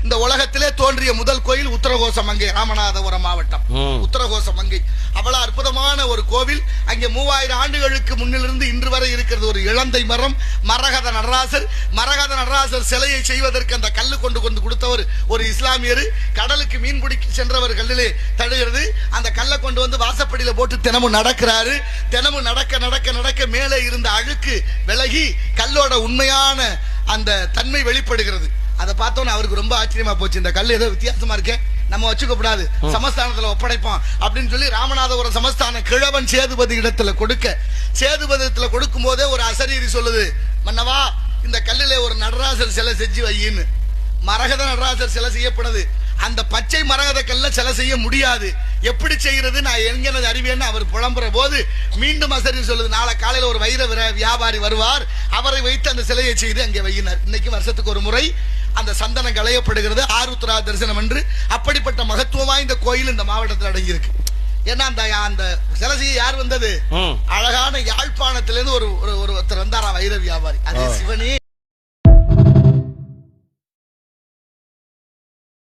இந்த உலகத்திலே தோன்றிய முதல் கோயில் உத்தரகோச மங்கை, ராமநாதபுரம் மாவட்டம் உத்தரகோச மங்கை. அவ்வளவு அற்புதமான ஒரு கோவில். அங்கே 3000 ஆண்டுகளுக்கு முன்னிலிருந்து இன்று வரை இருக்கிறது. ஒரு இளந்தை மரம், மரகத நடராசர். மரகத நடராசர் சிலையை செய்வதற்கு அந்த கல்லு கொண்டு கொடுத்தவர் ஒரு இஸ்லாமியர். கடலுக்கு மீன் பிடிக்க சென்றவர் கல்லிலே தடுகிறது. அந்த கல்லை கொண்டு வந்து வாசப்படியில போட்டு தினமும் நடக்கிறாரு. தினமும் நடக்க நடக்க நடக்க மேலே இருந்த அழுக்கு விலகி கல்லோட உண்மையான அந்த தன்மை வெளிப்படுகிறது. அதை பார்த்தோன்னு அவருக்கு ரொம்ப ஆச்சரியமா போச்சு. இந்த கல் ஏதோ வித்தியாசமா இருக்கே, நம்ம வச்சுக்க கூடாது, சமஸ்தானத்துல ஒப்படைப்போம் அப்படின்னு சொல்லி ராமநாதபுரம் சமஸ்தான கிழவன் சேதுபதி இடத்துல கொடுக்க, சேதுபதி இடத்துல கொடுக்கும் போதே ஒரு அசரீரி சொல்லுது, மன்னவா இந்த கல்லிலே ஒரு நடராசர் சிலை செஞ்சு வையின்னு. மரகத நடராசர் சிலை செய்யப்படுது. அந்த பச்சை மரகத கல்ல சிலை செய்ய முடியாது, எப்படி செய்யறது, நான் எங்க அறிவேன்னு அவர் புலம்புற போது மீண்டும் அசரீரி சொல்லுது, நாளை காலையில ஒரு வைர வியாபாரி வருவார், அவரை வைத்து அந்த சிலையை செய்து அங்கே வையினர். இன்னைக்கு வருஷத்துக்கு ஒரு முறை அந்த சந்தனம் களையப்படுகிறது, ஆருத்ரா தரிசனம் என்று. அப்படிப்பட்ட மகத்துவம் வாய்ந்த கோயில் இந்த மாவட்டத்தில் அடங்கி இருக்கு. ஏன்னா அந்த சிலசியை யார் வந்தது, அழகான யாழ்ப்பாணத்திலிருந்து ஒருத்தர் வந்தாரா வைர வியாபாரி, அது சிவனே.